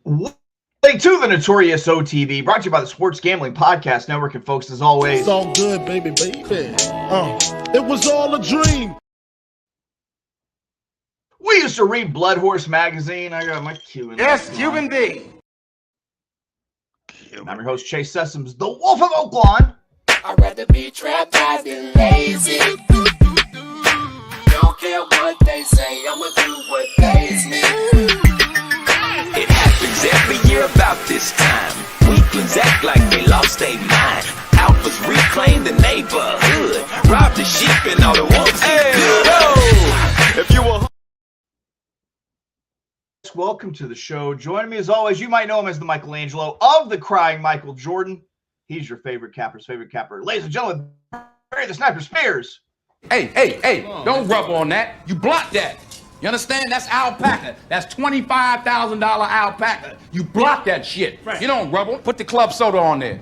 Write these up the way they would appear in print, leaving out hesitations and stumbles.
Welcome to the Notorious OTV, brought to you by the Sports Gambling Podcast Network. And folks, as always, it's all good, baby. It was all a dream. We used to read Blood Horse magazine. I got my Cuban. Yes, Cuban B. I'm your host, Chase Sessoms, the Wolf of Oaklawn. I'd rather be trapped than lazy. Don't care what they say, I'ma do what pays me. It happens every year about this time. Weaklings act like they lost their mind. Alphas reclaim the neighborhood. Rob the sheep and all the wolves get good. Yo! If you were... Welcome to the show. Joining me as always, you might know him as the Michelangelo of the Crying Michael Jordan. He's your favorite capper's favorite capper. Ladies and gentlemen, Barry the Sniper Spears. Hey, don't rub on that. You block that. You understand? That's alpaca. That's $25,000 alpaca. You block that shit. Right. You don't rubble. Put the club soda on there.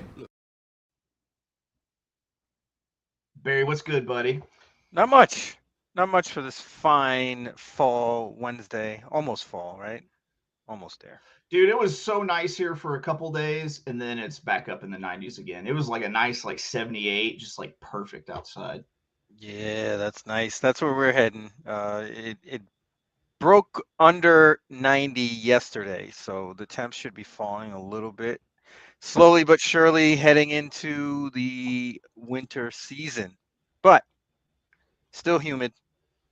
Barry, what's good, buddy? Not much. Not much for this fine fall Wednesday. Almost fall, right? Almost there. Dude, it was so nice here for a couple days, and then it's back up in the 90s again. It was like a nice 78, just like perfect outside. Yeah, that's nice. That's where we're heading. It broke under 90 yesterday, so the temps should be falling a little bit. Slowly but surely heading into the winter season. But still humid,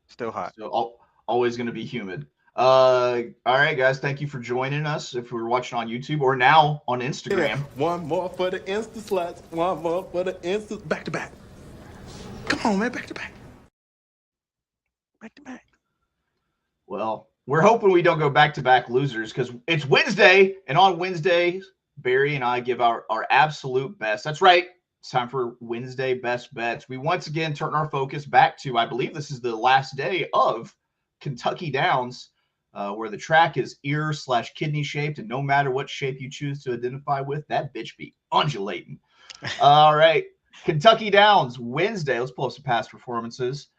still hot. So always going to be humid. All right, guys, thank you for joining us. If we're watching on YouTube or now on Instagram. Yeah. One more for the Insta sluts. One more for the Insta. Back to back. Come on, man. Back to back. Back to back. Well, we're hoping we don't go back-to-back losers because it's Wednesday, and on Wednesdays, Barry and I give our absolute best. That's right. It's time for Wednesday Best Bets. We once again turn our focus back to, I believe this is the last day of Kentucky Downs, where the track is ear/kidney shaped, and no matter what shape you choose to identify with, that bitch be undulating. All right. Kentucky Downs, Wednesday. Let's pull up some past performances.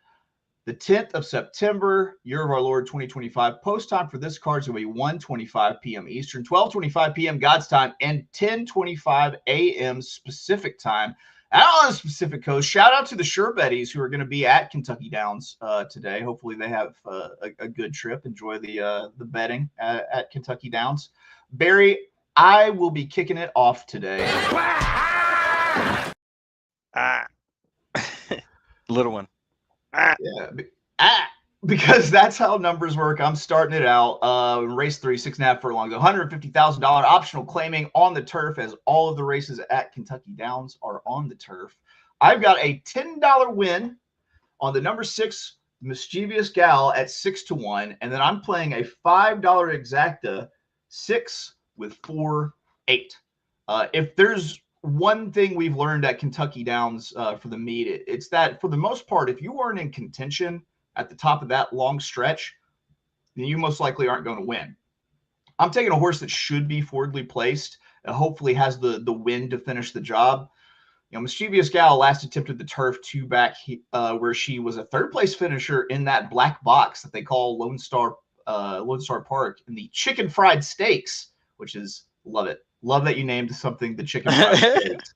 The 10th of September, year of our Lord 2025. Post time for this card is going to be 1:25 p.m. Eastern, 12:25 p.m. God's time, and 10:25 a.m. Pacific time. Out on the Pacific Coast, shout out to the Sure Betties who are going to be at Kentucky Downs today. Hopefully they have a good trip. Enjoy the betting at Kentucky Downs. Barry, I will be kicking it off today. Little one. Because that's how numbers work. I'm starting it out. Race 3, 6.5 furlongs, $150,000 optional claiming on the turf, as all of the races at Kentucky Downs are on the turf. I've got a $10 win on the number 6 Mischievous Gal at 6-1, and then I'm playing a $5 exacta 6 with 4-8. If there's one thing we've learned at Kentucky Downs for the meet, it's that for the most part, if you weren't in contention at the top of that long stretch, then you most likely aren't going to win. I'm taking a horse that should be forwardly placed and hopefully has the win to finish the job. You know, Mischievous Gal last attempted the turf 2 back where she was a third place finisher in that black box that they call Lone Star Park in the Chicken Fried Steaks, which is, love it. Love that you named something the Chicken Fried Steaks.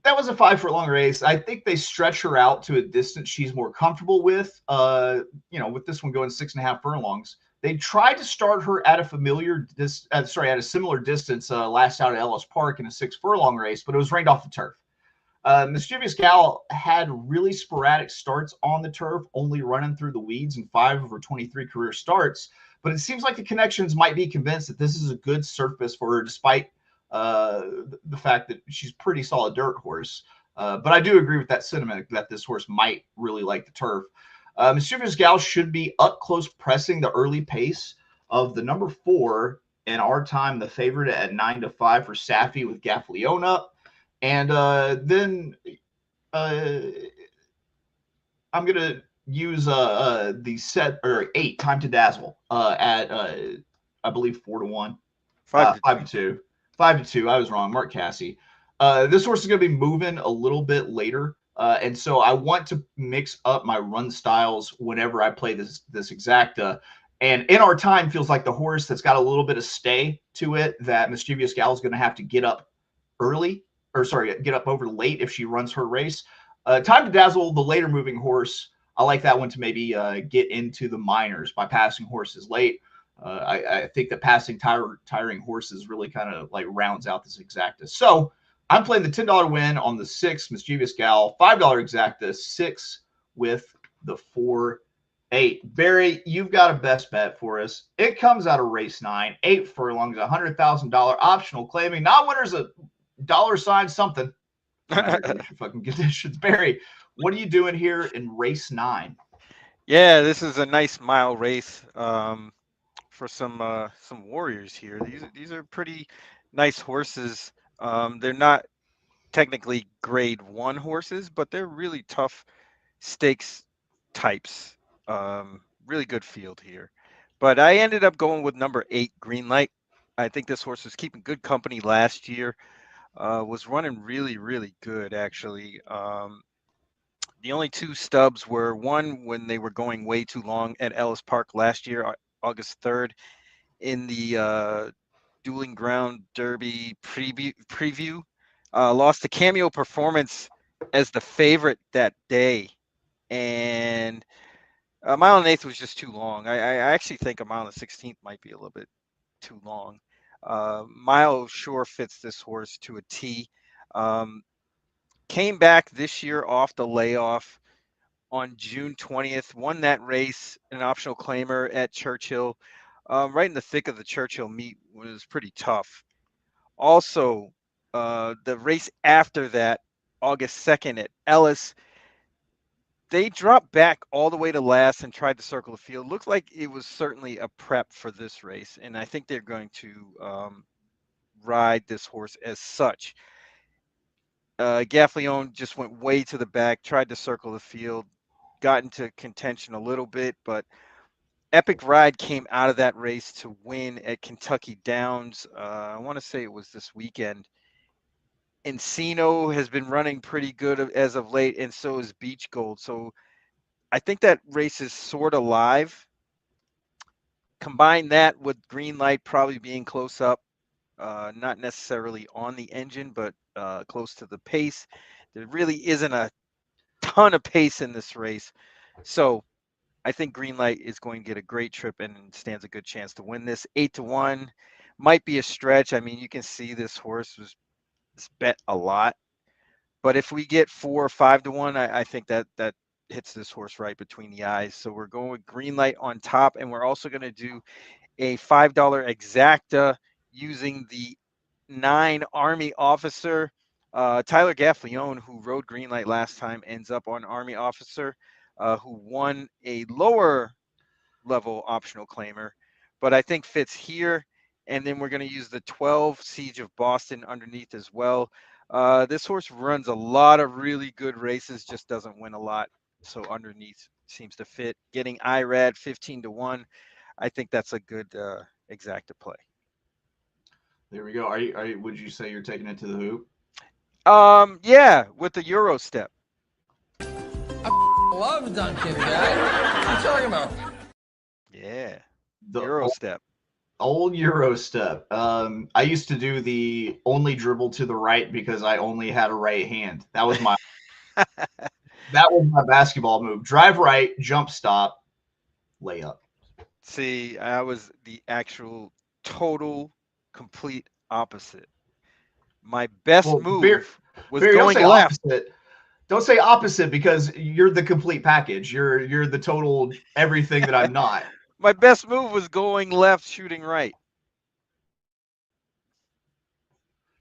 That was a 5 furlong race. I think they stretch her out to a distance she's more comfortable with. With this one going 6.5 furlongs, they tried to start her at a similar distance last out at Ellis Park in a 6 furlong race, but it was rained off the turf. Mischievous Gal had really sporadic starts on the turf, only running through the weeds in 5 of her 23 career starts. But it seems like the connections might be convinced that this is a good surface for her, despite the fact that she's pretty solid dirt horse. But I do agree with that sentiment that this horse might really like the turf. Mischievous Gal should be up close pressing the early pace of the number 4 in our time, the favorite at 9-5 for Safi with Gaffleon up. And then I'm going to use the set or 8 time to dazzle at I believe 4-1, 5-2. I was wrong. Mark Cassie. This horse is going to be moving a little bit later, and so I want to mix up my run styles whenever I play this exacta. And In Our Time feels like the horse that's got a little bit of stay to it that Mischievous Gal is going to have to get up early, or sorry, get up over late if she runs her race. Time to Dazzle, the later moving horse, I like that one to maybe get into the minors by passing horses late. I think that passing tiring horses really kind of like rounds out this exacta. So I'm playing the $10 win on the 6 Mischievous Gal, $5 exacta, 6 with the 4-8. Barry, you've got a best bet for us. It comes out of race 9, 8 furlongs, $100,000 optional claiming. Not winners a dollar sign something. Fucking conditions. Barry, what are you doing here in race 9? Yeah, this is a nice mile race for some warriors here. These are pretty nice horses. They're not technically grade 1 horses, but they're really tough stakes types. Really good field here. But I ended up going with number 8, Greenlight. I think this horse was keeping good company last year. Was running really, really good, actually. The only 2 stubs were one when they were going way too long at Ellis Park last year, August 3rd, in the Dueling Ground Derby preview. Lost a Cameo Performance as the favorite that day. And a mile and 1/8 was just too long. I actually think a mile and 16th might be a little bit too long. Mile sure fits this horse to a T. Came back this year off the layoff on June 20th, won that race, an optional claimer at Churchill. Right in the thick of the Churchill meet, was pretty tough. Also, the race after that, August 2nd at Ellis, they dropped back all the way to last and tried to circle the field. Looked like it was certainly a prep for this race, and I think they're going to ride this horse as such. Gaffleone just went way to the back, tried to circle the field, got into contention a little bit, but Epic Ride came out of that race to win at Kentucky Downs. I want to say it was this weekend. Encino has been running pretty good as of late, and so is Beach Gold. So I think that race is sort of live. Combine that with Greenlight probably being close up, not necessarily on the engine, but close to the pace. There really isn't a ton of pace in this race. So I think Greenlight is going to get a great trip and stands a good chance to win this. 8-1 might be a stretch. I mean, you can see this horse was bet a lot. But if we get 4 or 5-1, I think that hits this horse right between the eyes. So we're going with Greenlight on top, and we're also going to do a $5 exacta using the 9 Army Officer. Tyler Gaffleone, who rode Greenlight last time, ends up on Army Officer, who won a lower level optional claimer, but I think fits here. And then we're going to use the 12 Siege of Boston underneath as well. This horse runs a lot of really good races, just doesn't win a lot. So underneath seems to fit. Getting IRAD 15-1. I think that's a good exacta play. There we go. Are you? Would you say you're taking it to the hoop? Yeah, with the Euro step. I love Duncan, guy. What are you talking about? Yeah, The Euro step. Old Euro step. I used to do the only dribble to the right because I only had a right hand. That was my basketball move. Drive right, jump stop, layup. See, I was the actual total complete opposite. My best move was Barry, going left. Opposite. Don't say opposite because you're the complete package. You're the total everything that I'm not. My best move was going left, shooting right.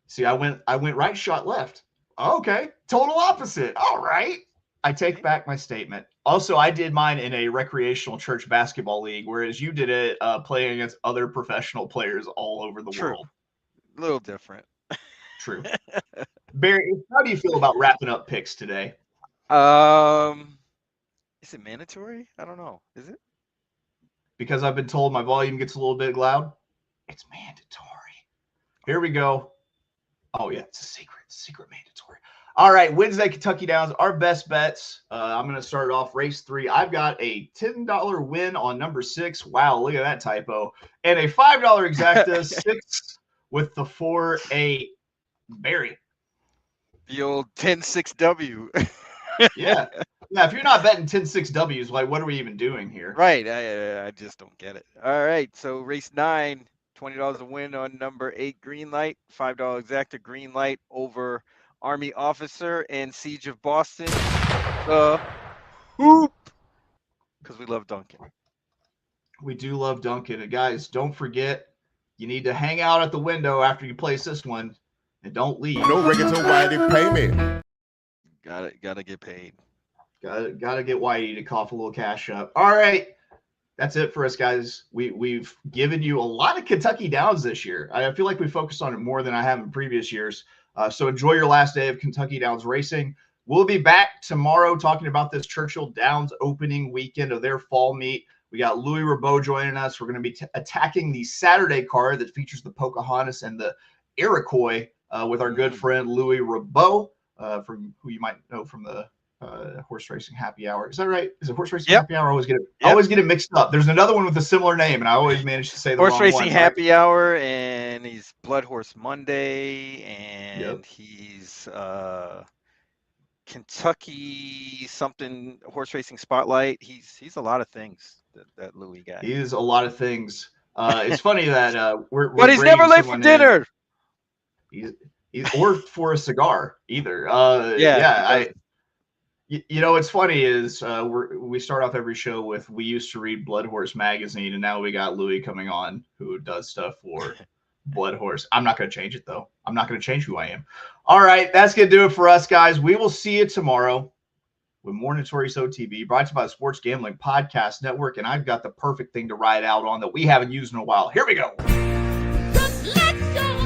See, I went right, shot left. Okay, total opposite. All right. I take back my statement. Also, I did mine in a recreational church basketball league, whereas you did it playing against other professional players all over the world. A little different. True. Barry, how do you feel about wrapping up picks today? Is it mandatory? I don't know. Is it? Because I've been told my volume gets a little bit loud. It's mandatory. Here we go. Oh yeah, it's a secret mandatory. All right, Wednesday, Kentucky Downs, our best bets. I'm going to start off race 3. I've got a $10 win on number 6. Wow, look at that typo. And a $5 exacta 6 with the 4-8. Barry. The old 10-6W. Yeah. Yeah, if you're not betting 10-6Ws, like, what are we even doing here? Right. I just don't get it. All right. So race 9, $20 a win on number 8 green light, $5 exacta green light over Army Officer and Siege of Boston. Hoop. Because we love Duncan. We do love Duncan. And guys, don't forget, you need to hang out at the window after you place this one and don't leave. No regular Whitey payment. Gotta get paid. Gotta get Whitey to cough a little cash up. All right. That's it for us, guys. We've given you a lot of Kentucky Downs this year. I feel like we focused on it more than I have in previous years. So enjoy your last day of Kentucky Downs racing. We'll be back tomorrow talking about this Churchill Downs opening weekend of their fall meet. We got Louis Rabeau joining us. We're going to be attacking the Saturday card that features the Pocahontas and the Iroquois with our good friend Louis Rabeau, from who you might know from the Horse Racing Happy Hour. Is that right? Is it Horse Racing Happy Hour? I always get it mixed up. There's another one with a similar name, and I always manage to say the Horse wrong Racing one. Happy Hour, and he's Blood Horse Monday, and he's Kentucky something Horse Racing Spotlight. He's a lot of things that Louis got. He is a lot of things. It's funny that but he's never late for dinner. He's or for a cigar either. You know, what's funny is we start off every show with, we used to read Blood Horse magazine, and now we got Louis coming on who does stuff for Blood Horse. I'm not going to change it, though. I'm not going to change who I am. All right, that's going to do it for us, guys. We will see you tomorrow with more Notorious OTB, brought to you by the Sports Gambling Podcast Network, and I've got the perfect thing to ride out on that we haven't used in a while. Here we go. Just let go.